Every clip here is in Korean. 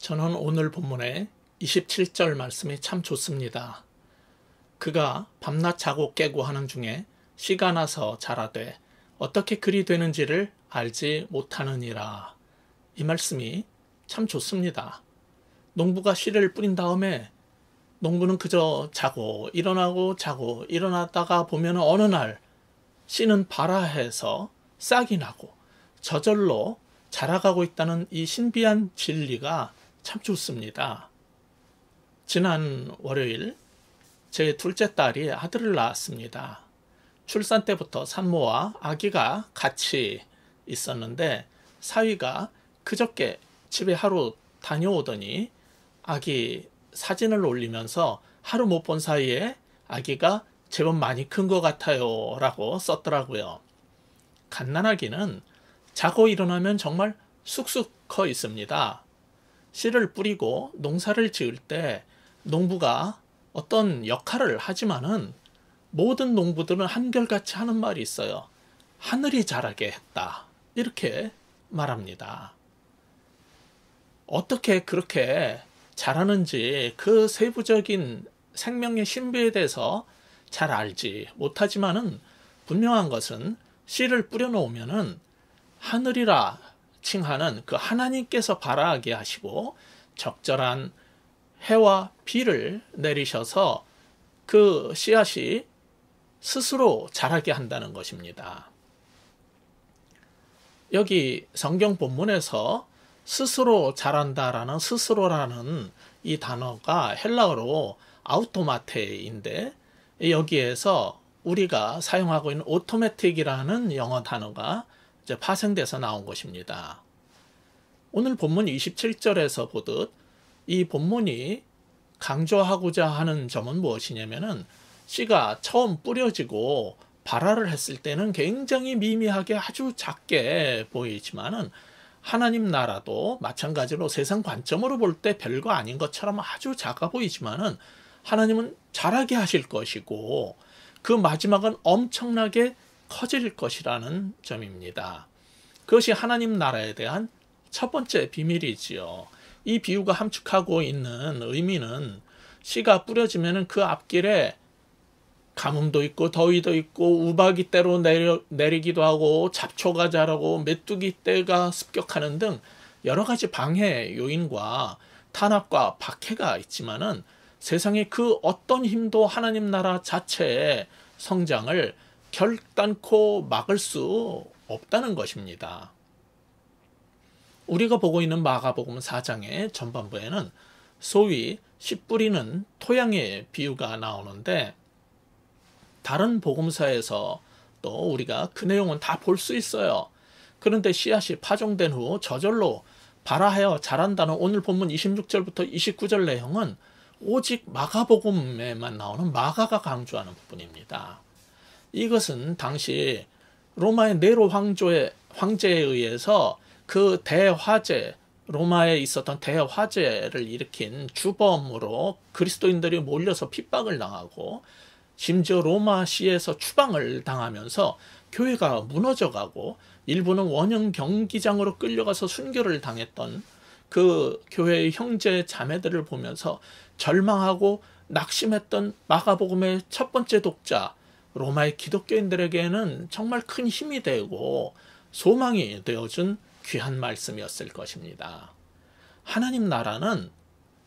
저는 오늘 본문의 27절 말씀이 참 좋습니다. 그가 밤낮 자고 깨고 하는 중에 씨가 나서 자라되 어떻게 그리 되는지를 알지 못하느니라. 이 말씀이 참 좋습니다. 농부가 씨를 뿌린 다음에 농부는 그저 자고 일어나고 자고 일어났다가 보면 어느 날 씨는 발아해서 싹이 나고 저절로 자라가고 있다는 이 신비한 진리가 참 좋습니다. 지난 월요일 제 둘째 딸이 아들을 낳았습니다. 출산 때부터 산모와 아기가 같이 있었는데 사위가 그저께 집에 하루 다녀오더니 아기 사진을 올리면서 하루 못 본 사이에 아기가 제법 많이 큰 것 같아요 라고 썼더라고요. 갓난아기는 자고 일어나면 정말 쑥쑥 커 있습니다. 씨를 뿌리고 농사를 지을 때 농부가 어떤 역할을 하지만은 모든 농부들은 한결같이 하는 말이 있어요. 하늘이 자라게 했다. 이렇게 말합니다. 어떻게 그렇게 자라는지 그 세부적인 생명의 신비에 대해서 잘 알지 못하지만은 분명한 것은 씨를 뿌려놓으면은 하늘이라 칭하는 그 하나님께서 발아하게 하시고 적절한 해와 비를 내리셔서 그 씨앗이 스스로 자라게 한다는 것입니다. 여기 성경 본문에서 스스로 자란다라는 스스로라는 이 단어가 헬라어로 아우토마테인데 여기에서 우리가 사용하고 있는 오토매틱이라는 영어 단어가 이제 파생돼서 나온 것입니다. 오늘 본문 27절에서 보듯 이 본문이 강조하고자 하는 점은 무엇이냐면은 씨가 처음 뿌려지고 발화를 했을 때는 굉장히 미미하게 아주 작게 보이지만은 하나님 나라도 마찬가지로 세상 관점으로 볼 때 별거 아닌 것처럼 아주 작아 보이지만은 하나님은 자라게 하실 것이고 그 마지막은 엄청나게 커질 것이라는 점입니다. 그것이 하나님 나라에 대한 첫 번째 비밀이지요. 이 비유가 함축하고 있는 의미는 씨가 뿌려지면 그 앞길에 가뭄도 있고 더위도 있고 우박이 때로 내리기도 하고 잡초가 자라고 메뚜기 떼가 습격하는 등 여러 가지 방해 요인과 탄압과 박해가 있지만은 세상에 그 어떤 힘도 하나님 나라 자체의 성장을 결단코 막을 수 없다는 것입니다. 우리가 보고 있는 마가복음 4장의 전반부에는 소위 씨 뿌리는 토양의 비유가 나오는데 다른 복음서에서 또 우리가 그 내용은 다 볼 수 있어요. 그런데 씨앗이 파종된 후 저절로 발아하여 자란다는 오늘 본문 26절부터 29절 내용은 오직 마가복음에만 나오는 마가가 강조하는 부분입니다. 이것은 당시 로마의 네로 황제에 의해서 그 대화재, 로마에 있었던 대화재를 일으킨 주범으로 그리스도인들이 몰려서 핍박을 당하고 심지어 로마시에서 추방을 당하면서 교회가 무너져가고 일부는 원형 경기장으로 끌려가서 순교를 당했던 그 교회의 형제 자매들을 보면서 절망하고 낙심했던 마가복음의 첫 번째 독자 로마의 기독교인들에게는 정말 큰 힘이 되고 소망이 되어준 귀한 말씀이었을 것입니다. 하나님 나라는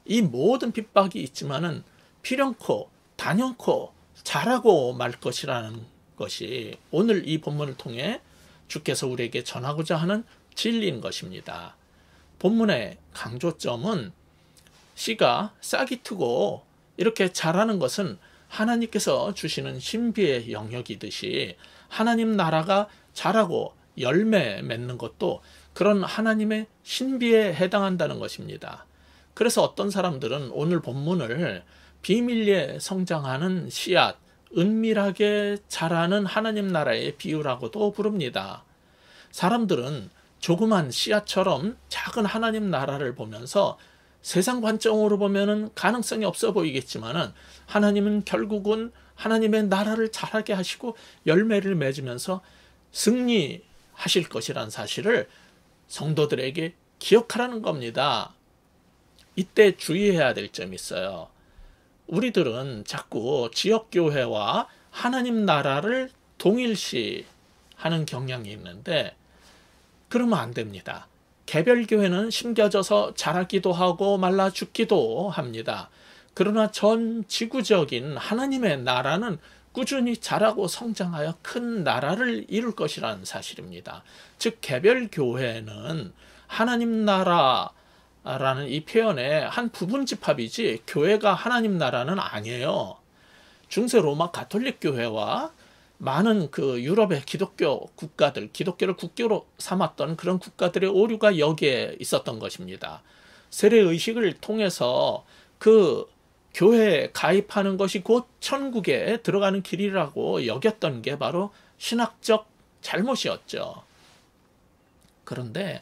이 모든 핍박이 있지만은 필연코 단연코 자라고 말 것이라는 것이 오늘 이 본문을 통해 주께서 우리에게 전하고자 하는 진리인 것입니다. 본문의 강조점은 씨가 싹이 트고 이렇게 자라는 것은 하나님께서 주시는 신비의 영역이듯이 하나님 나라가 자라고 열매 맺는 것도 그런 하나님의 신비에 해당한다는 것입니다. 그래서 어떤 사람들은 오늘 본문을 비밀리에 성장하는 씨앗, 은밀하게 자라는 하나님 나라의 비유라고도 부릅니다. 사람들은 조그만 씨앗처럼 작은 하나님 나라를 보면서 세상 관점으로 보면은 가능성이 없어 보이겠지만은 하나님은 결국은 하나님의 나라를 자라게 하시고 열매를 맺으면서 승리하실 것이라는 사실을 성도들에게 기억하라는 겁니다. 이때 주의해야 될 점이 있어요. 우리들은 자꾸 지역교회와 하나님 나라를 동일시하는 경향이 있는데 그러면 안 됩니다. 개별교회는 심겨져서 자라기도 하고 말라 죽기도 합니다. 그러나 전 지구적인 하나님의 나라는 꾸준히 자라고 성장하여 큰 나라를 이룰 것이라는 사실입니다. 즉 개별교회는 하나님 나라라는 이 표현의 한 부분 집합이지 교회가 하나님 나라는 아니에요. 중세 로마 가톨릭 교회와 많은 그 유럽의 기독교 국가들, 기독교를 국교로 삼았던 그런 국가들의 오류가 여기에 있었던 것입니다. 세례의식을 통해서 그 교회에 가입하는 것이 곧 천국에 들어가는 길이라고 여겼던 게 바로 신학적 잘못이었죠. 그런데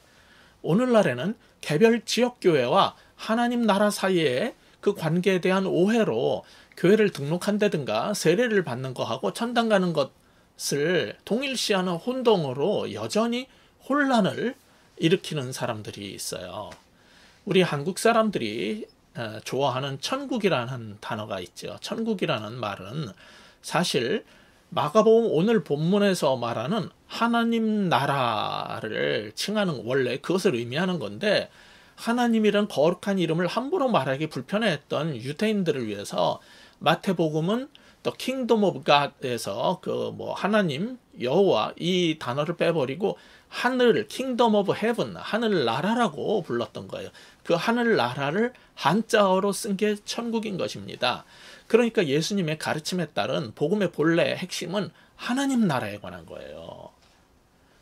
오늘날에는 개별 지역교회와 하나님 나라 사이의 그 관계에 대한 오해로 교회를 등록한다든가 세례를 받는 거하고 천당 가는 것을 동일시하는 혼동으로 여전히 혼란을 일으키는 사람들이 있어요. 우리 한국 사람들이 좋아하는 천국이라는 단어가 있죠. 천국이라는 말은 사실 마가복음 오늘 본문에서 말하는 하나님 나라를 칭하는 원래 그것을 의미하는 건데 하나님이란 거룩한 이름을 함부로 말하기 불편해했던 유대인들을 위해서 마태복음은 The Kingdom of God에서 그 뭐 하나님 여호와 이 단어를 빼버리고 하늘 Kingdom of Heaven 하늘 나라라고 불렀던 거예요. 그 하늘 나라를 한자어로 쓴 게 천국인 것입니다. 그러니까 예수님의 가르침에 따른 복음의 본래 핵심은 하나님 나라에 관한 거예요.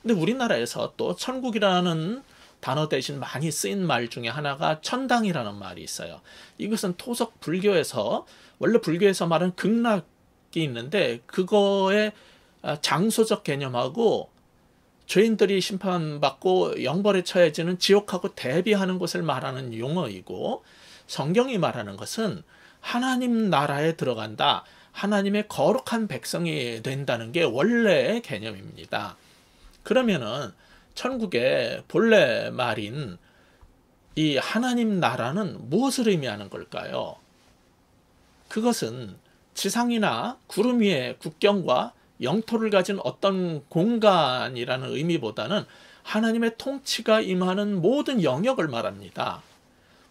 근데 우리나라에서 또 천국이라는 단어 대신 많이 쓰인 말 중에 하나가 천당이라는 말이 있어요. 이것은 토속 불교에서 원래 불교에서 말하는 극락이 있는데 그거의 장소적 개념하고 죄인들이 심판받고 영벌에 처해지는 지옥하고 대비하는 것을 말하는 용어이고 성경이 말하는 것은 하나님 나라에 들어간다. 하나님의 거룩한 백성이 된다는 게 원래의 개념입니다. 그러면은 천국의 본래 말인 이 하나님 나라는 무엇을 의미하는 걸까요? 그것은 지상이나 구름 위의 국경과 영토를 가진 어떤 공간이라는 의미보다는 하나님의 통치가 임하는 모든 영역을 말합니다.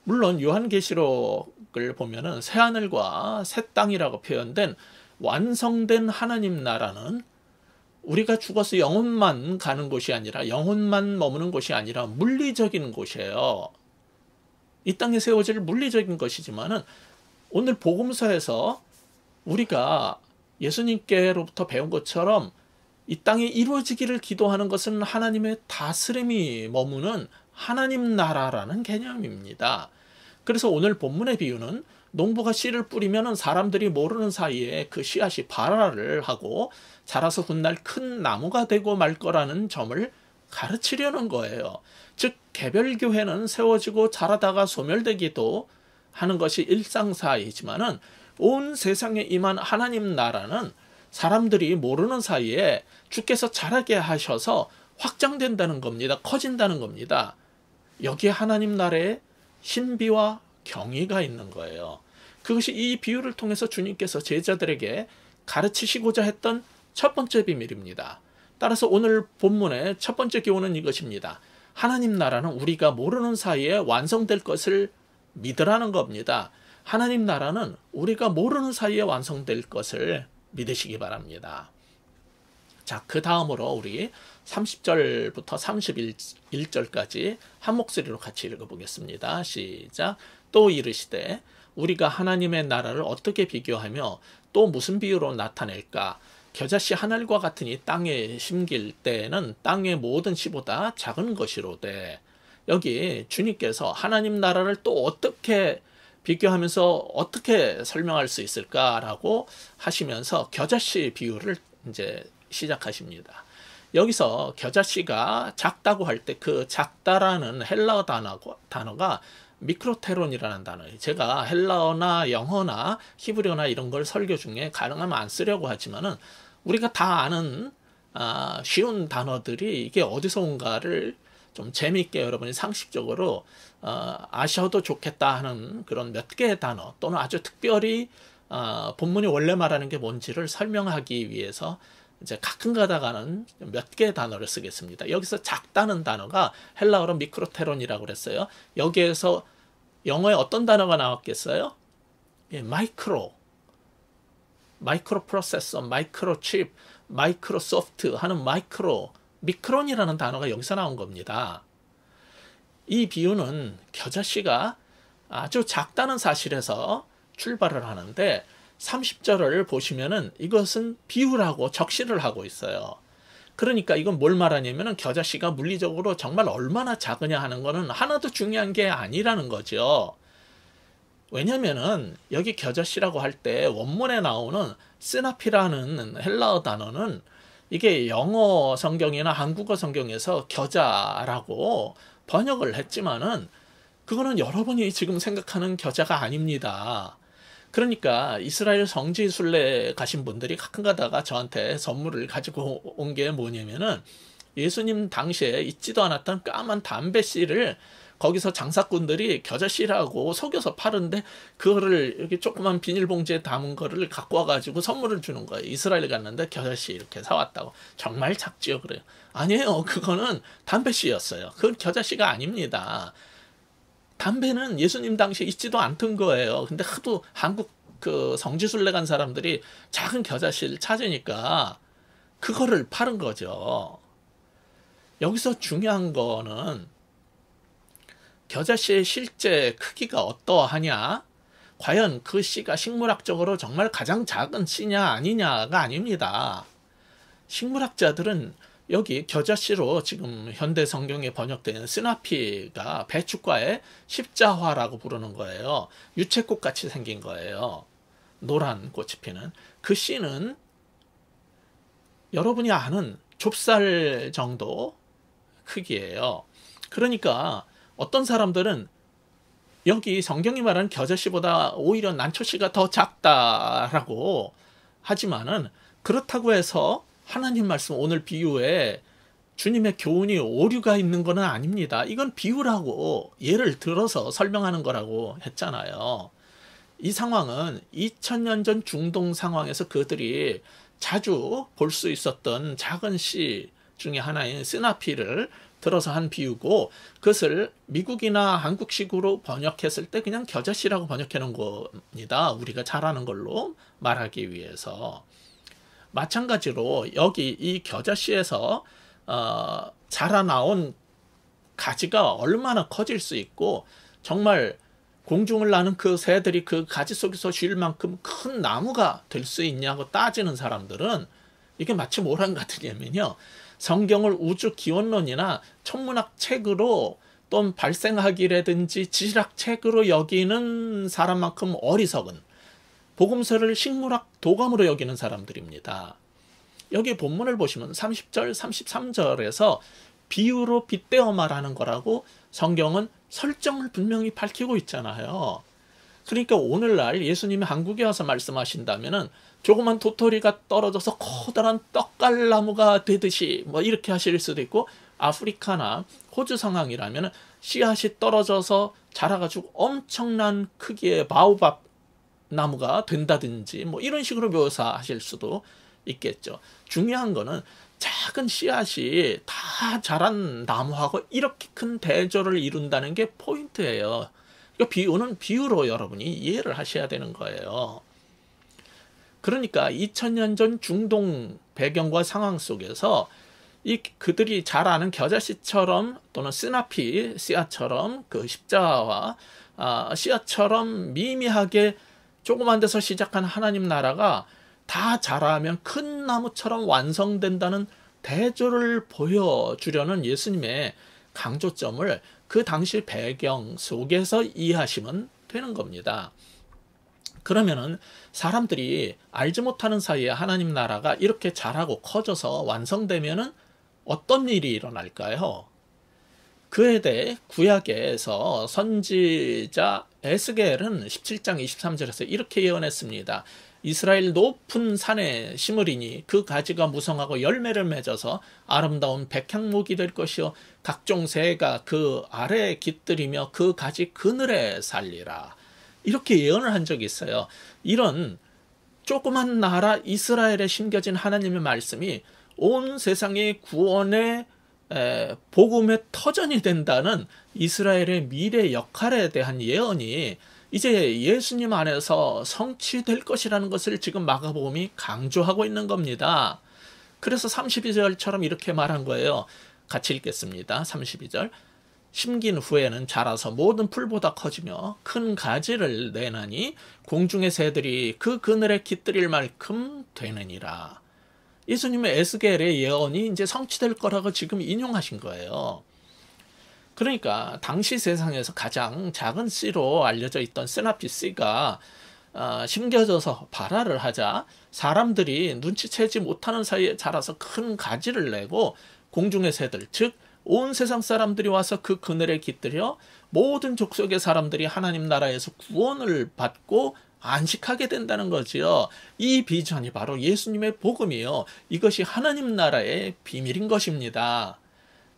물론 요한계시록을 보면은 새하늘과 새 땅이라고 표현된 완성된 하나님 나라는 우리가 죽어서 영혼만 가는 곳이 아니라 영혼만 머무는 곳이 아니라 물리적인 곳이에요. 이 땅에 세워질 물리적인 것이지만은 오늘 복음서에서 우리가 예수님께로부터 배운 것처럼 이 땅에 이루어지기를 기도하는 것은 하나님의 다스림이 머무는 하나님 나라라는 개념입니다. 그래서 오늘 본문의 비유는 농부가 씨를 뿌리면 사람들이 모르는 사이에 그 씨앗이 발화를 하고 자라서 훗날 큰 나무가 되고 말 거라는 점을 가르치려는 거예요. 즉 개별교회는 세워지고 자라다가 소멸되기도 하는 것이 일상사이지만은 온 세상에 임한 하나님 나라는 사람들이 모르는 사이에 주께서 자라게 하셔서 확장된다는 겁니다. 커진다는 겁니다. 여기에 하나님 나라의 신비와 경의가 있는 거예요. 그것이 이 비유를 통해서 주님께서 제자들에게 가르치시고자 했던 첫 번째 비밀입니다. 따라서 오늘 본문의 첫 번째 교훈은 이것입니다. 하나님 나라는 우리가 모르는 사이에 완성될 것을 믿으라는 겁니다. 하나님 나라는 우리가 모르는 사이에 완성될 것을 믿으시기 바랍니다. 자, 그 다음으로 우리 30절부터 31절까지 한 목소리로 같이 읽어보겠습니다. 시작. 또 이르시되 우리가 하나님의 나라를 어떻게 비교하며 또 무슨 비유로 나타낼까? 겨자씨 하늘과 같으니 땅에 심길 때에는 땅의 모든 씨보다 작은 것이로되. 여기 주님께서 하나님 나라를 또 어떻게 비교하면서 어떻게 설명할 수 있을까라고 하시면서 겨자씨 비유를 이제 시작하십니다. 여기서 겨자씨가 작다고 할 때 그 작다라는 헬라어 단어가 미크로테론이라는 단어예요. 제가 헬라어나 영어나 히브리어나 이런 걸 설교 중에 가능하면 안 쓰려고 하지만은 우리가 다 아는 쉬운 단어들이 이게 어디서 온가를 좀 재미있게 여러분이 상식적으로 아셔도 좋겠다 하는 그런 몇 개의 단어, 또는 아주 특별히 본문이 원래 말하는 게 뭔지를 설명하기 위해서 이제 가끔 가다가는 몇 개의 단어를 쓰겠습니다. 여기서 작다는 단어가 헬라어로 미크로테론이라고 그랬어요. 여기에서 영어에 어떤 단어가 나왔겠어요? 예, 마이크로 프로세서, 마이크로 칩, 마이크로소프트 하는 미크론이라는 단어가 여기서 나온 겁니다. 이 비유는 겨자씨가 아주 작다는 사실에서 출발을 하는데 30절을 보시면은 이것은 비유라고 적시를 하고 있어요. 그러니까 이건 뭘 말하냐면은 겨자씨가 물리적으로 정말 얼마나 작으냐 하는 거는 하나도 중요한 게 아니라는 거죠. 왜냐면은 여기 겨자씨라고 할 때 원문에 나오는 스나피라는 헬라어 단어는 이게 영어 성경이나 한국어 성경에서 겨자라고 번역을 했지만은 그거는 여러분이 지금 생각하는 겨자가 아닙니다. 그러니까 이스라엘 성지 순례 가신 분들이 가끔 가다가 저한테 선물을 가지고 온 게 뭐냐면은 예수님 당시에 있지도 않았던 까만 담배씨를 거기서 장사꾼들이 겨자씨라고 속여서 파는데 그거를 이렇게 조그만 비닐봉지에 담은 거를 갖고 와가지고 선물을 주는 거예요. 이스라엘 갔는데 겨자씨 이렇게 사왔다고. 정말 작지요? 그래요. 아니에요. 그거는 담배씨였어요. 그건 겨자씨가 아닙니다. 담배는 예수님 당시에 있지도 않던 거예요. 근데 하도 한국 그 성지순례 간 사람들이 작은 겨자씨를 찾으니까 그거를 파는 거죠. 여기서 중요한 거는 겨자씨의 실제 크기가 어떠하냐, 과연 그 씨가 식물학적으로 정말 가장 작은 씨냐 아니냐가 아닙니다. 식물학자들은 여기 겨자씨로 지금 현대 성경에 번역되는 스나피가 배춧가의 십자화라고 부르는 거예요. 유채꽃 같이 생긴 거예요. 노란 꽃이 피는. 그 씨는 여러분이 아는 좁쌀 정도 크기예요. 그러니까 어떤 사람들은 여기 성경이 말하는 겨자씨보다 오히려 난초씨가 더 작다라고 하지만은 그렇다고 해서 하나님 말씀 오늘 비유에 주님의 교훈이 오류가 있는 것은 아닙니다. 이건 비유라고 예를 들어서 설명하는 거라고 했잖아요. 이 상황은 2000년 전 중동 상황에서 그들이 자주 볼 수 있었던 작은 씨 중에 하나인 스나피를 들어서 한 비유고, 그것을 미국이나 한국식으로 번역했을 때 그냥 겨자씨라고 번역해 놓은 겁니다. 우리가 잘 아는 걸로 말하기 위해서. 마찬가지로 여기 이 겨자씨에서 자라나온 가지가 얼마나 커질 수 있고 정말 공중을 나는 그 새들이 그 가지 속에서 쉴 만큼 큰 나무가 될 수 있냐고 따지는 사람들은 이게 마치 뭐랑 같으냐면요, 성경을 우주 기원론이나 천문학 책으로 또는 발생학이라든지 지질학 책으로 여기는 사람만큼 어리석은, 복음서를 식물학 도감으로 여기는 사람들입니다. 여기 본문을 보시면 30절, 33절에서 비유로 빗대어 말하는 거라고 성경은 설정을 분명히 밝히고 있잖아요. 그러니까 오늘날 예수님이 한국에 와서 말씀하신다면은 조그만 도토리가 떨어져서 커다란 떡갈나무가 되듯이 뭐 이렇게 하실 수도 있고, 아프리카나 호주 상황이라면 씨앗이 떨어져서 자라가지고 엄청난 크기의 바오밥 나무가 된다든지 뭐 이런 식으로 묘사하실 수도 있겠죠. 중요한 거는 작은 씨앗이 다 자란 나무하고 이렇게 큰 대조를 이룬다는 게 포인트예요. 그러니까 비유는 비유로 여러분이 이해를 하셔야 되는 거예요. 그러니까 2000년 전 중동 배경과 상황 속에서 그들이 잘 아는 겨자씨처럼 또는 스나피 씨앗처럼 그 십자와 씨앗처럼 미미하게 조그만 데서 시작한 하나님 나라가 다 자라면 큰 나무처럼 완성된다는 대조를 보여주려는 예수님의 강조점을 그 당시 배경 속에서 이해하시면 되는 겁니다. 그러면은 사람들이 알지 못하는 사이에 하나님 나라가 이렇게 자라고 커져서 완성되면은 어떤 일이 일어날까요? 그에 대해 구약에서 선지자 에스겔은 17장 23절에서 이렇게 예언했습니다. 이스라엘 높은 산에 심으리니 그 가지가 무성하고 열매를 맺어서 아름다운 백향목이 될 것이요 각종 새가 그 아래에 깃들이며 그 가지 그늘에 살리라. 이렇게 예언을 한 적이 있어요. 이런 조그만 나라 이스라엘에 심겨진 하나님의 말씀이 온 세상의 구원의 복음의 터전이 된다는 이스라엘의 미래 역할에 대한 예언이 이제 예수님 안에서 성취될 것이라는 것을 지금 마가복음이 강조하고 있는 겁니다. 그래서 32절처럼 이렇게 말한 거예요. 같이 읽겠습니다. 32절. 심긴 후에는 자라서 모든 풀보다 커지며 큰 가지를 내나니 공중의 새들이 그 그늘에 깃들일 만큼 되느니라. 예수님의 에스겔의 예언이 이제 성취될 거라고 지금 인용하신 거예요. 그러니까 당시 세상에서 가장 작은 씨로 알려져 있던 세나피 씨가 심겨져서 발화를 하자 사람들이 눈치채지 못하는 사이에 자라서 큰 가지를 내고 공중의 새들, 즉 온 세상 사람들이 와서 그 그늘에 깃들여 모든 족속의 사람들이 하나님 나라에서 구원을 받고 안식하게 된다는 거지요. 이 비전이 바로 예수님의 복음이요. 이것이 하나님 나라의 비밀인 것입니다.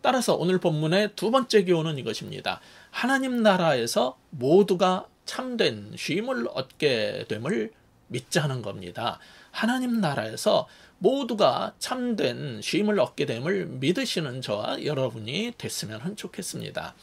따라서 오늘 본문의 두 번째 교훈은 이것입니다. 하나님 나라에서 모두가 참된 쉼을 얻게 됨을 믿자는 겁니다. 하나님 나라에서 모두가 참된 쉼을 얻게 됨을 믿으시는 저와 여러분이 됐으면 좋겠습니다.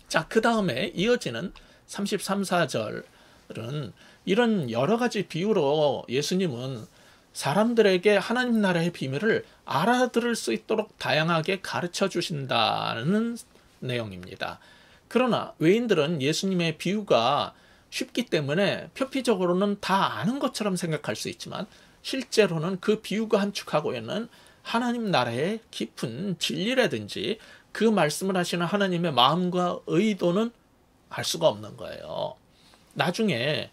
자, 그 다음에 이어지는 33, 4절은 이런 여러 가지 비유로 예수님은 사람들에게 하나님 나라의 비밀을 알아들을 수 있도록 다양하게 가르쳐 주신다는 내용입니다. 그러나 외인들은 예수님의 비유가 쉽기 때문에 표피적으로는 다 아는 것처럼 생각할 수 있지만 실제로는 그 비유가 함축하고 있는 하나님 나라의 깊은 진리라든지 그 말씀을 하시는 하나님의 마음과 의도는 알 수가 없는 거예요. 나중에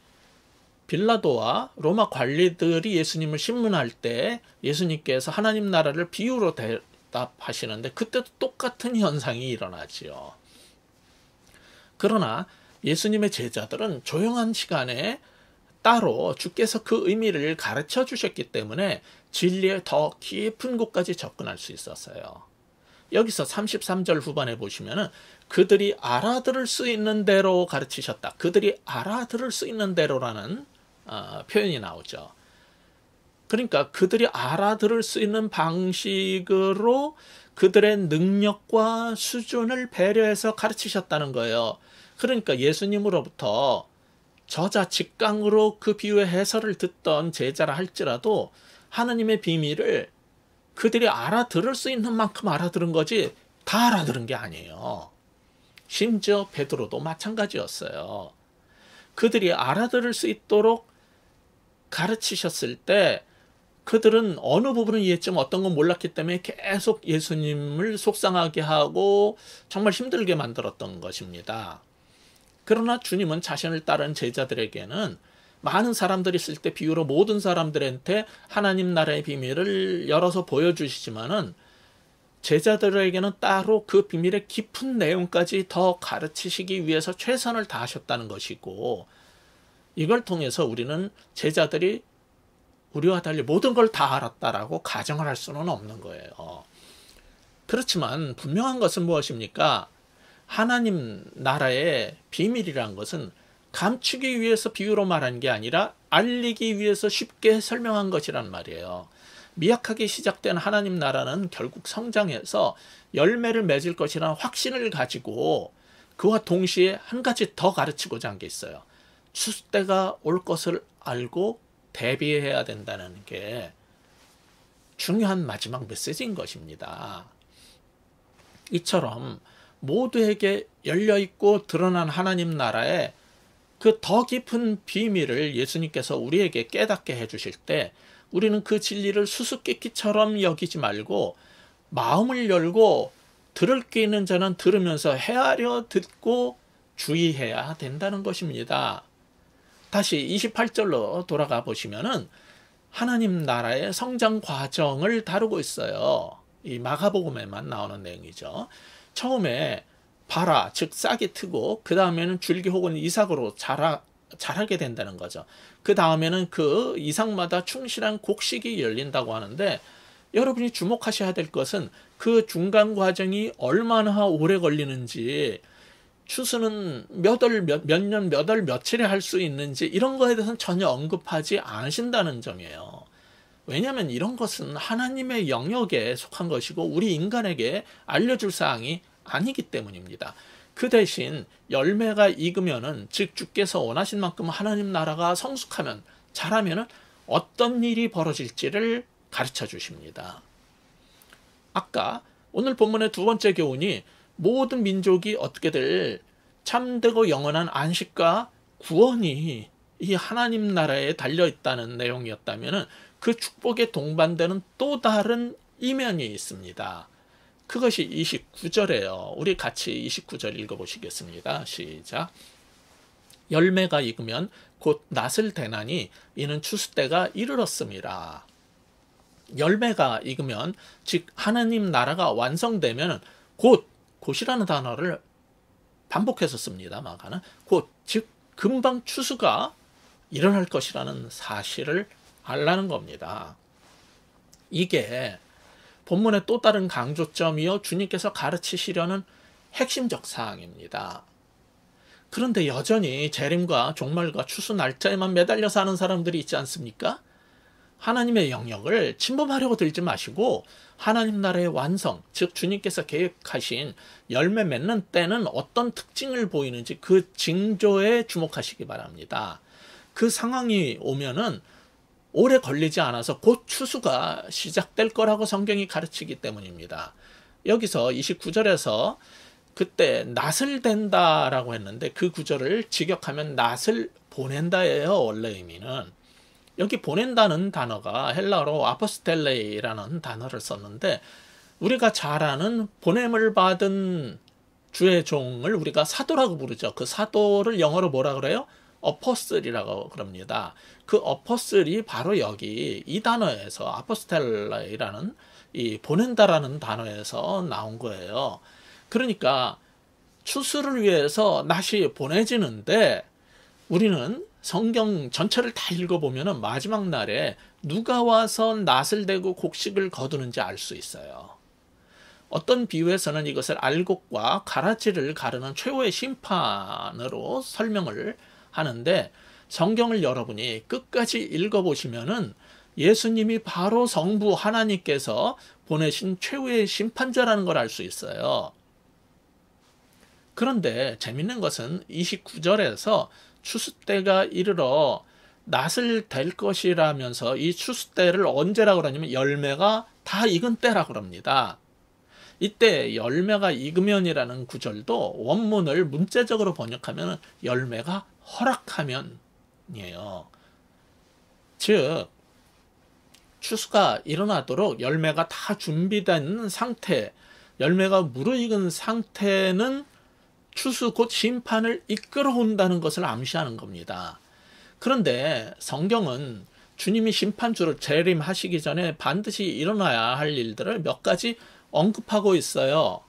빌라도와 로마 관리들이 예수님을 신문할 때 예수님께서 하나님 나라를 비유로 대답하시는데 그때도 똑같은 현상이 일어나지요. 그러나 예수님의 제자들은 조용한 시간에 따로 주께서 그 의미를 가르쳐 주셨기 때문에 진리의 더 깊은 곳까지 접근할 수 있었어요. 여기서 33절 후반에 보시면은 그들이 알아들을 수 있는 대로 가르치셨다. 그들이 알아들을 수 있는 대로라는 표현이 나오죠. 그러니까 그들이 알아들을 수 있는 방식으로 그들의 능력과 수준을 배려해서 가르치셨다는 거예요. 그러니까 예수님으로부터 저자 직강으로 그 비유의 해설을 듣던 제자라 할지라도 하나님의 비밀을 그들이 알아들을 수 있는 만큼 알아들은 거지 다 알아들은 게 아니에요. 심지어 베드로도 마찬가지였어요. 그들이 알아들을 수 있도록 가르치셨을 때 그들은 어느 부분은 이해했지만 어떤 건 몰랐기 때문에 계속 예수님을 속상하게 하고 정말 힘들게 만들었던 것입니다. 그러나 주님은 자신을 따른 제자들에게는 많은 사람들이 있을 때 비유로 모든 사람들한테 하나님 나라의 비밀을 열어서 보여주시지만은 제자들에게는 따로 그 비밀의 깊은 내용까지 더 가르치시기 위해서 최선을 다하셨다는 것이고 이걸 통해서 우리는 제자들이 우리와 달리 모든 걸 다 알았다라고 가정을 할 수는 없는 거예요. 그렇지만 분명한 것은 무엇입니까? 하나님 나라의 비밀이란 것은 감추기 위해서 비유로 말한 게 아니라 알리기 위해서 쉽게 설명한 것이란 말이에요. 미약하게 시작된 하나님 나라는 결국 성장해서 열매를 맺을 것이라는 확신을 가지고 그와 동시에 한 가지 더 가르치고자 한 게 있어요. 추수때가 올 것을 알고 대비해야 된다는 게 중요한 마지막 메시지인 것입니다. 이처럼 모두에게 열려있고 드러난 하나님 나라의 그 더 깊은 비밀을 예수님께서 우리에게 깨닫게 해주실 때 우리는 그 진리를 수수께끼처럼 여기지 말고 마음을 열고 들을 게 있는 자는 들으면서 헤아려 듣고 주의해야 된다는 것입니다. 다시 28절로 돌아가 보시면은 하나님 나라의 성장 과정을 다루고 있어요. 이 마가복음에만 나오는 내용이죠. 처음에 발아, 즉 싹이 트고 그 다음에는 줄기 혹은 이삭으로 자라게 된다는 거죠. 그 다음에는 그 이삭마다 충실한 곡식이 열린다고 하는데, 여러분이 주목하셔야 될 것은 그 중간 과정이 얼마나 오래 걸리는지, 추수는 몇 년, 몇 월, 며칠에 할 수 있는지 이런 거에 대해서는 전혀 언급하지 않으신다는 점이에요. 왜냐하면 이런 것은 하나님의 영역에 속한 것이고 우리 인간에게 알려줄 사항이 아니기 때문입니다. 그 대신 열매가 익으면은, 즉 주께서 원하신 만큼 하나님 나라가 성숙하면, 자라면은 어떤 일이 벌어질지를 가르쳐 주십니다. 아까 오늘 본문의 두 번째 교훈이 모든 민족이 어떻게들 참되고 영원한 안식과 구원이 이 하나님 나라에 달려있다는 내용이었다면, 그 축복에 동반되는 또 다른 이면이 있습니다. 그것이 29절이에요. 우리 같이 29절 읽어보시겠습니다. 시작. 열매가 익으면 곧 낫을 대나니 이는 추수 때가 이르렀음이라. 열매가 익으면, 즉 하나님 나라가 완성되면, 곧이라는 단어를 반복해서 씁니다. 마가는 곧, 즉 금방 추수가 일어날 것이라는 사실을 알라는 겁니다. 이게 본문의 또 다른 강조점이요, 주님께서 가르치시려는 핵심적 사항입니다. 그런데 여전히 재림과 종말과 추수 날짜에만 매달려 사는 사람들이 있지 않습니까? 하나님의 영역을 침범하려고 들지 마시고, 하나님 나라의 완성, 즉 주님께서 계획하신 열매 맺는 때는 어떤 특징을 보이는지 그 징조에 주목하시기 바랍니다. 그 상황이 오면은 오래 걸리지 않아서 곧 추수가 시작될 거라고 성경이 가르치기 때문입니다. 여기서 29절에서 그때 낫을 댄다라고 했는데, 그 구절을 직역하면 낫을 보낸다예요. 원래 의미는. 여기 보낸다는 단어가 헬라어로 아포스텔레이라는 단어를 썼는데, 우리가 잘 아는 보냄을 받은 주의 종을 우리가 사도라고 부르죠. 그 사도를 영어로 뭐라 그래요? 어퍼슬이라고 그럽니다. 그 어퍼슬이 바로 여기 이 단어에서, 아포스텔레이라는 이 보낸다라는 단어에서 나온 거예요. 그러니까 추수를 위해서 낫이 보내지는데, 우리는 성경 전체를 다 읽어보면 마지막 날에 누가 와서 낫을 대고 곡식을 거두는지 알 수 있어요. 어떤 비유에서는 이것을 알곡과 가라지를 가르는 최후의 심판으로 설명을 하는데, 성경을 여러분이 끝까지 읽어보시면은 예수님이 바로 성부 하나님께서 보내신 최후의 심판자라는 걸 알 수 있어요. 그런데 재밌는 것은 29절에서 추수 때가 이르러 낫을 댈 것이라면서, 이 추수 때를 언제라고 그러냐면 열매가 다 익은 때라고 그럽니다. 이때 열매가 익으면이라는 구절도 원문을 문자적으로 번역하면 열매가 허락하면이에요. 즉 추수가 일어나도록 열매가 다 준비된 상태, 열매가 무르익은 상태는 추수 곧 심판을 이끌어온다는 것을 암시하는 겁니다. 그런데 성경은 주님이 심판주를 재림하시기 전에 반드시 일어나야 할 일들을 몇 가지 언급하고 있어요.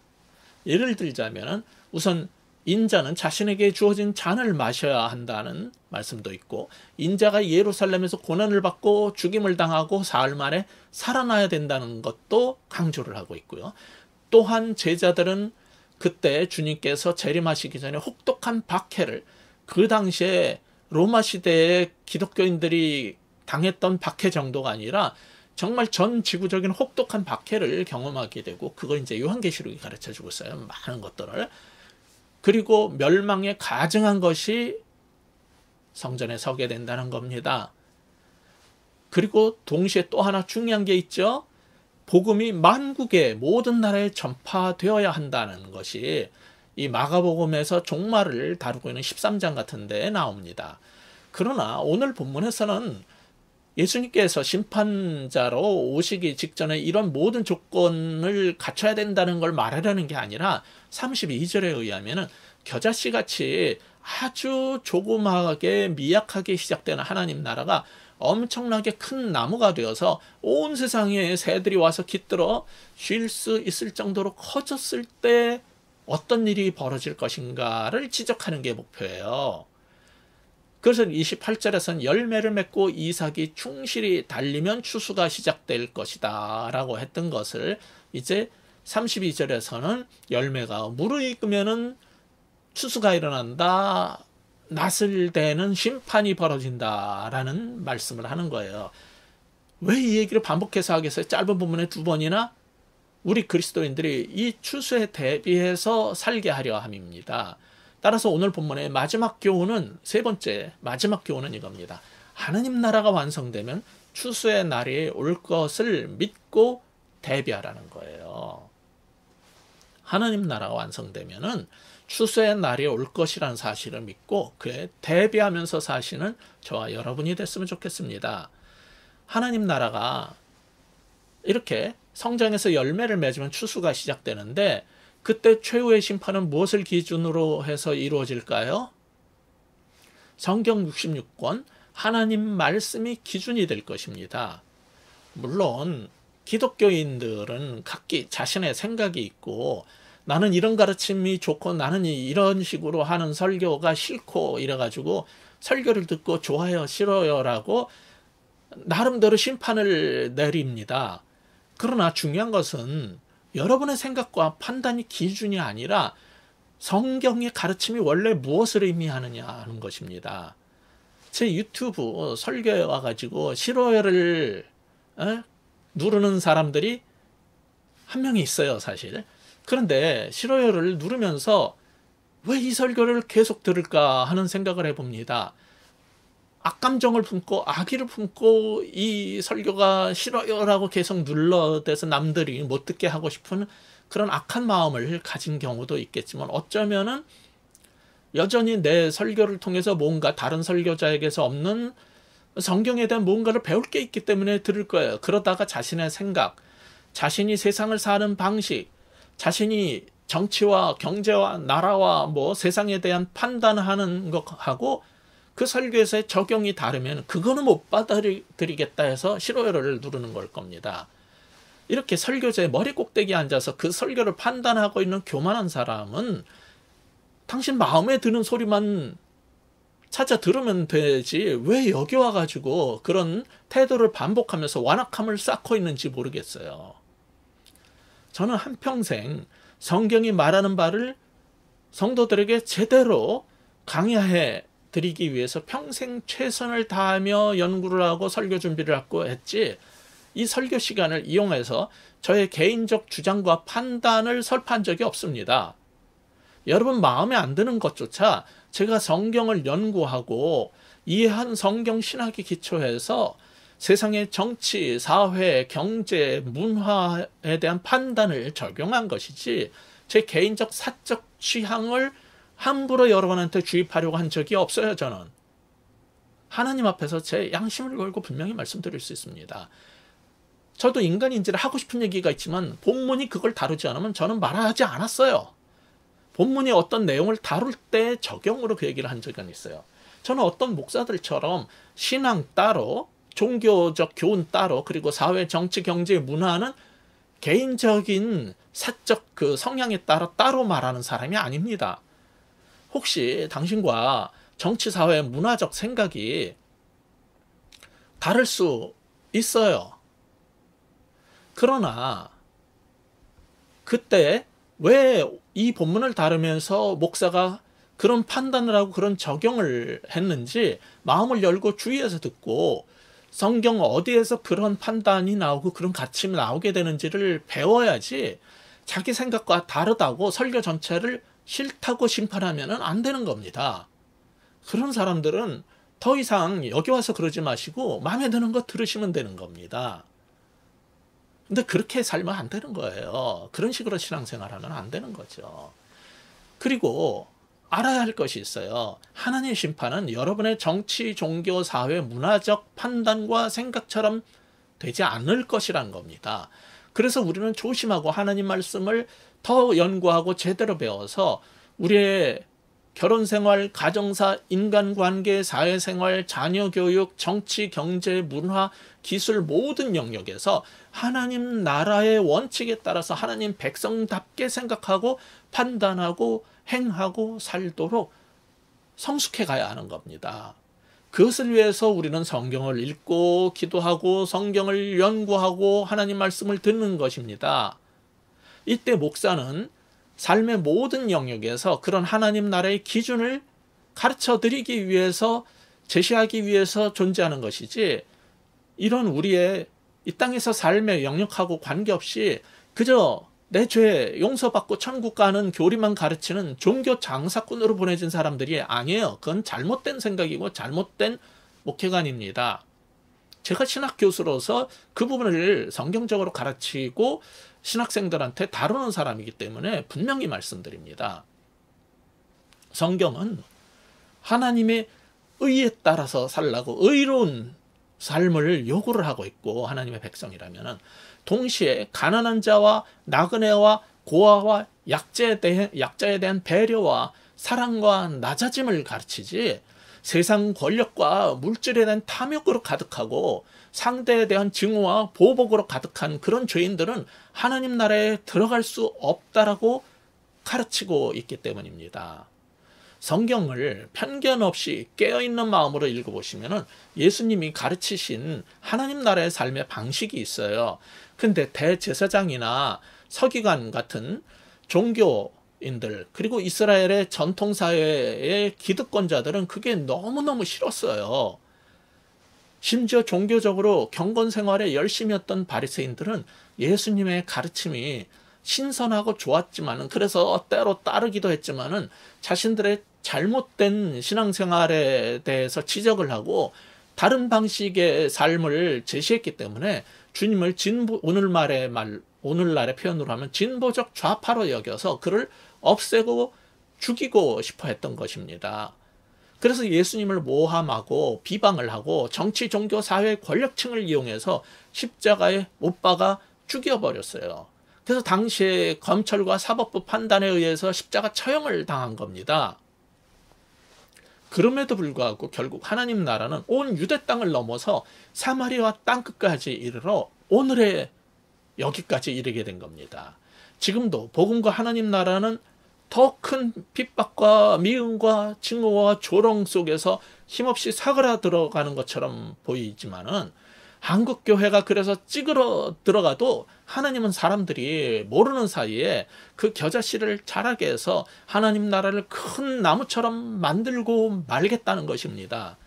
예를 들자면 우선 인자는 자신에게 주어진 잔을 마셔야 한다는 말씀도 있고, 인자가 예루살렘에서 고난을 받고 죽임을 당하고 사흘 만에 살아나야 된다는 것도 강조를 하고 있고요. 또한 제자들은 그때 주님께서 재림하시기 전에 혹독한 박해를, 그 당시에 로마 시대의 기독교인들이 당했던 박해 정도가 아니라 정말 전 지구적인 혹독한 박해를 경험하게 되고, 그걸 이제 요한계시록이 가르쳐주고 있어요. 많은 것들을. 그리고 멸망에 가증한 것이 성전에 서게 된다는 겁니다. 그리고 동시에 또 하나 중요한 게 있죠. 복음이 만국의 모든 나라에 전파되어야 한다는 것이 이 마가복음에서 종말을 다루고 있는 13장 같은 데에 나옵니다. 그러나 오늘 본문에서는 예수님께서 심판자로 오시기 직전에 이런 모든 조건을 갖춰야 된다는 걸 말하려는 게 아니라 32절에 의하면 겨자씨같이 아주 조그마하게 미약하게 시작되는 하나님 나라가 엄청나게 큰 나무가 되어서 온 세상에 새들이 와서 깃들어 쉴 수 있을 정도로 커졌을 때 어떤 일이 벌어질 것인가를 지적하는 게 목표예요. 그래서 28절에서는 열매를 맺고 이삭이 충실히 달리면 추수가 시작될 것이다 라고 했던 것을 이제 32절에서는 열매가 무르익으면은 추수가 일어난다, 낫을 대는 심판이 벌어진다라는 말씀을 하는 거예요. 왜 이 얘기를 반복해서 하겠어요? 짧은 본문에 2번이나 우리 그리스도인들이 이 추수에 대비해서 살게 하려 함입니다. 따라서 오늘 본문의 마지막 교훈은, 세 번째 마지막 교훈은 이겁니다. 하느님 나라가 완성되면 추수의 날이 올 것을 믿고 대비하라는 거예요. 하느님 나라가 완성되면은 추수의 날이 올 것이라는 사실을 믿고 그에 대비하면서 사시는 저와 여러분이 됐으면 좋겠습니다. 하나님 나라가 이렇게 성장해서 열매를 맺으면 추수가 시작되는데, 그때 최후의 심판은 무엇을 기준으로 해서 이루어질까요? 성경 66권 하나님 말씀이 기준이 될 것입니다. 물론 기독교인들은 각기 자신의 생각이 있고, 나는 이런 가르침이 좋고 나는 이런 식으로 하는 설교가 싫고 이래가지고 설교를 듣고 좋아요 싫어요라고 나름대로 심판을 내립니다. 그러나 중요한 것은 여러분의 생각과 판단이 기준이 아니라 성경의 가르침이 원래 무엇을 의미하느냐 하는 것입니다. 제 유튜브 설교에 와가지고 싫어요를 누르는 사람들이 한 명이 있어요, 사실. 그런데 싫어요를 누르면서 왜 이 설교를 계속 들을까 하는 생각을 해봅니다. 악감정을 품고 악의를 품고 이 설교가 싫어요라고 계속 눌러대서 남들이 못 듣게 하고 싶은 그런 악한 마음을 가진 경우도 있겠지만, 어쩌면은 여전히 내 설교를 통해서 뭔가 다른 설교자에게서 없는 성경에 대한 뭔가를 배울 게 있기 때문에 들을 거예요. 그러다가 자신의 생각, 자신이 세상을 사는 방식, 자신이 정치와 경제와 나라와 세상에 대한 판단하는 것하고 그 설교에서의 적용이 다르면 그거는 못 받아들이겠다 해서 싫어요를 누르는 걸 겁니다. 이렇게 설교자의 머리 꼭대기에 앉아서 그 설교를 판단하고 있는 교만한 사람은 당신 마음에 드는 소리만 찾아 들으면 되지 왜 여기 와가지고 그런 태도를 반복하면서 완악함을 쌓고 있는지 모르겠어요. 저는 한평생 성경이 말하는 바를 성도들에게 제대로 강야해 드리기 위해서 평생 최선을 다하며 연구를 하고 설교 준비를 하고 했지, 이 설교 시간을 이용해서 저의 개인적 주장과 판단을 설파한 적이 없습니다. 여러분 마음에 안 드는 것조차 제가 성경을 연구하고 이해한 성경 신학에 기초해서 세상의 정치, 사회, 경제, 문화에 대한 판단을 적용한 것이지 제 개인적 사적 취향을 함부로 여러분한테 주입하려고 한 적이 없어요. 저는 하나님 앞에서 제 양심을 걸고 분명히 말씀드릴 수 있습니다. 저도 인간인지라 하고 싶은 얘기가 있지만 본문이 그걸 다루지 않으면 저는 말하지 않았어요. 본문이 어떤 내용을 다룰 때 적용으로 그 얘기를 한 적은 있어요. 저는 어떤 목사들처럼 신앙 따로, 종교적 교훈 따로, 그리고 사회, 정치, 경제, 문화는 개인적인 사적 그 성향에 따라 따로 말하는 사람이 아닙니다. 혹시 당신과 정치, 사회, 문화적 생각이 다를 수 있어요. 그러나 그때 왜 이 본문을 다루면서 목사가 그런 판단을 하고 그런 적용을 했는지 마음을 열고 주의해서 듣고 성경 어디에서 그런 판단이 나오고 그런 가르침이 나오게 되는지를 배워야지, 자기 생각과 다르다고 설교 전체를 싫다고 심판하면 안 되는 겁니다. 그런 사람들은 더 이상 여기 와서 그러지 마시고 마음에 드는 거 들으시면 되는 겁니다. 근데 그렇게 살면 안 되는 거예요. 그런 식으로 신앙생활하면 안 되는 거죠. 그리고 알아야 할 것이 있어요. 하나님의 심판은 여러분의 정치, 종교, 사회, 문화적 판단과 생각처럼 되지 않을 것이라는 겁니다. 그래서 우리는 조심하고 하나님 말씀을 더 연구하고 제대로 배워서 우리의 결혼생활, 가정사, 인간관계, 사회생활, 자녀교육, 정치, 경제, 문화, 기술 모든 영역에서 하나님 나라의 원칙에 따라서 하나님 백성답게 생각하고 판단하고 행하고 살도록 성숙해 가야 하는 겁니다. 그것을 위해서 우리는 성경을 읽고 기도하고 성경을 연구하고 하나님 말씀을 듣는 것입니다. 이때 목사는 삶의 모든 영역에서 그런 하나님 나라의 기준을 가르쳐 드리기 위해서, 제시하기 위해서 존재하는 것이지, 이런 우리의 이 땅에서 삶의 영역하고 관계없이 그저 내 죄 용서받고 천국 가는 교리만 가르치는 종교 장사꾼으로 보내진 사람들이 아니에요. 그건 잘못된 생각이고 잘못된 목회관입니다. 제가 신학 교수로서 그 부분을 성경적으로 가르치고 신학생들한테 다루는 사람이기 때문에 분명히 말씀드립니다. 성경은 하나님의 의에 따라서 살라고 의로운 삶을 요구를 하고 있고, 하나님의 백성이라면 동시에 가난한 자와 나그네와 고아와 약자에 대한 배려와 사랑과 낮아짐을 가르치지, 세상 권력과 물질에 대한 탐욕으로 가득하고 상대에 대한 증오와 보복으로 가득한 그런 죄인들은 하나님 나라에 들어갈 수 없다라고 가르치고 있기 때문입니다. 성경을 편견 없이 깨어있는 마음으로 읽어보시면 예수님이 가르치신 하나님 나라의 삶의 방식이 있어요. 근데 대제사장이나 서기관 같은 종교인들, 그리고 이스라엘의 전통사회의 기득권자들은 그게 너무너무 싫었어요. 심지어 종교적으로 경건 생활에 열심히 했던 바리새인들은 예수님의 가르침이 신선하고 좋았지만은, 그래서 때로 따르기도 했지만은 자신들의 잘못된 신앙생활에 대해서 지적을 하고 다른 방식의 삶을 제시했기 때문에 주님을 오늘날의 표현으로 하면 진보적 좌파로 여겨서 그를 없애고 죽이고 싶어 했던 것입니다. 그래서 예수님을 모함하고 비방을 하고 정치, 종교, 사회 권력층을 이용해서 십자가에 못 박아 죽여버렸어요. 그래서 당시에 검찰과 사법부 판단에 의해서 십자가 처형을 당한 겁니다. 그럼에도 불구하고 결국 하나님 나라는 온 유대 땅을 넘어서 사마리아 땅끝까지 이르러 오늘의 여기까지 이르게 된 겁니다. 지금도 복음과 하나님 나라는 더 큰 핍박과 미움과 증오와 조롱 속에서 힘없이 사그라들어가는 것처럼 보이지만은, 한국 교회가 그래서 찌그러 들어가도 하나님은 사람들이 모르는 사이에 그 겨자씨를 자라게 해서 하나님 나라를 큰 나무처럼 만들고 말겠다는 것입니다.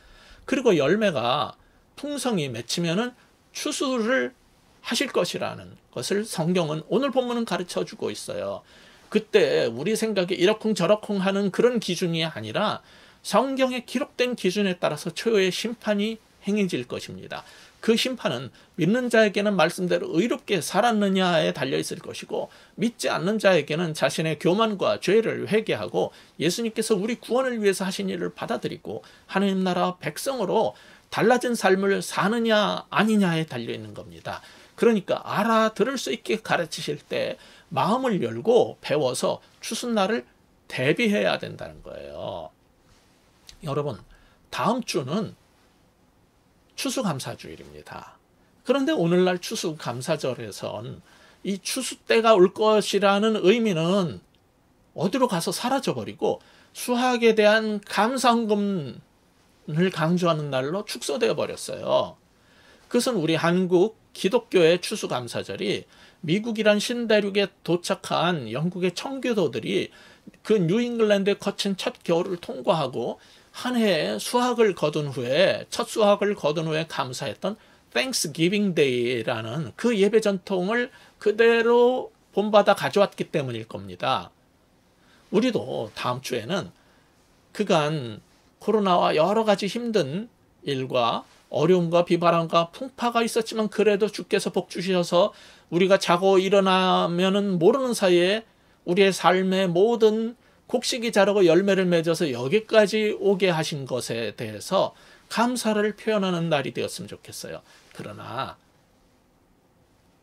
그리고 열매가 풍성히 맺히면은 추수를 하실 것이라는 것을 성경은, 오늘 본문은 가르쳐 주고 있어요. 그때 우리 생각에 이러쿵저러쿵 하는 그런 기준이 아니라 성경에 기록된 기준에 따라서 최후의 심판이 행해질 것입니다. 그 심판은 믿는 자에게는 말씀대로 의롭게 살았느냐에 달려있을 것이고, 믿지 않는 자에게는 자신의 교만과 죄를 회개하고 예수님께서 우리 구원을 위해서 하신 일을 받아들이고 하나님 나라 백성으로 달라진 삶을 사느냐 아니냐에 달려있는 겁니다. 그러니까 알아들을 수 있게 가르치실 때 마음을 열고 배워서 추수날을 대비해야 된다는 거예요. 여러분, 다음 주는 추수감사주일입니다. 그런데 오늘날 추수감사절에선 이 추수 때가 올 것이라는 의미는 어디로 가서 사라져버리고 수학에 대한 감사헌금을 강조하는 날로 축소되어 버렸어요. 그것은 우리 한국 기독교의 추수감사절이 미국이란 신대륙에 도착한 영국의 청교도들이 그 뉴잉글랜드에 거친 첫 겨울을 통과하고 한 해에 수확을 거둔 후에, 첫 수확을 거둔 후에 감사했던 Thanksgiving Day라는 그 예배 전통을 그대로 본받아 가져왔기 때문일 겁니다. 우리도 다음 주에는 그간 코로나와 여러 가지 힘든 일과 어려움과 비바람과 풍파가 있었지만 그래도 주께서 복 주셔서 우리가 자고 일어나면은 모르는 사이에 우리의 삶의 모든 곡식이 자라고 열매를 맺어서 여기까지 오게 하신 것에 대해서 감사를 표현하는 날이 되었으면 좋겠어요. 그러나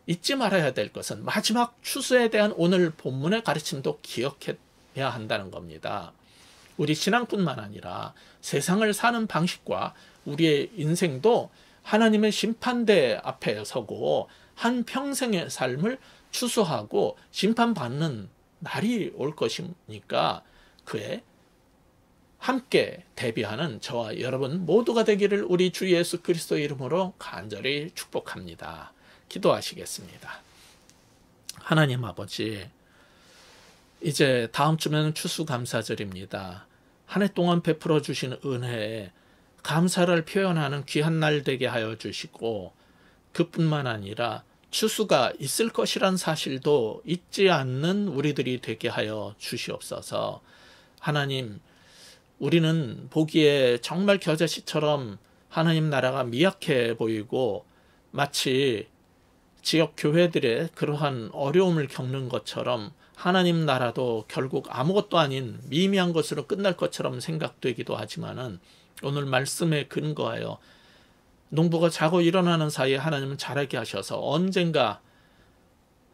잊지 말아야 될 것은 마지막 추수에 대한 오늘 본문의 가르침도 기억해야 한다는 겁니다. 우리 신앙뿐만 아니라 세상을 사는 방식과 우리의 인생도 하나님의 심판대 앞에 서고 한 평생의 삶을 추수하고 심판받는 날이 올 것이니까 그의 함께 대비하는 저와 여러분 모두가 되기를 우리 주 예수 그리스도 이름으로 간절히 축복합니다. 기도하시겠습니다. 하나님 아버지, 이제 다음 주면 추수감사절입니다. 한 해 동안 베풀어 주신 은혜에 감사를 표현하는 귀한 날 되게 하여 주시고, 그뿐만 아니라 추수가 있을 것이란 사실도 잊지 않는 우리들이 되게 하여 주시옵소서. 하나님, 우리는 보기에 정말 겨자씨처럼 하나님 나라가 미약해 보이고 마치 지역 교회들의 그러한 어려움을 겪는 것처럼 하나님 나라도 결국 아무것도 아닌 미미한 것으로 끝날 것처럼 생각되기도 하지만은, 오늘 말씀에 근거하여 농부가 자고 일어나는 사이에 하나님은 자라게 하셔서 언젠가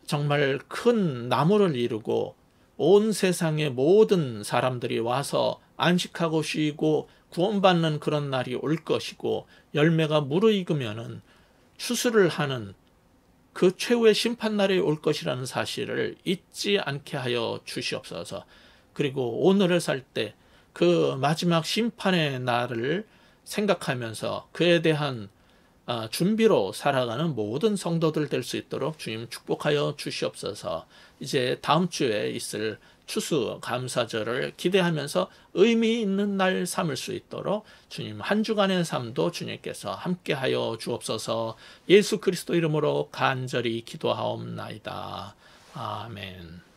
정말 큰 나무를 이루고 온 세상의 모든 사람들이 와서 안식하고 쉬고 구원받는 그런 날이 올 것이고, 열매가 무르익으면은 추수를 하는 그 최후의 심판날이 올 것이라는 사실을 잊지 않게 하여 주시옵소서. 그리고 오늘을 살 때 그 마지막 심판의 날을 생각하면서 그에 대한 준비로 살아가는 모든 성도들 될 수 있도록 주님 축복하여 주시옵소서. 이제 다음 주에 있을 추수감사절을 기대하면서 의미 있는 날 삼을 수 있도록 주님 한 주간의 삶도 주님께서 함께하여 주옵소서. 예수 그리스도 이름으로 간절히 기도하옵나이다. 아멘.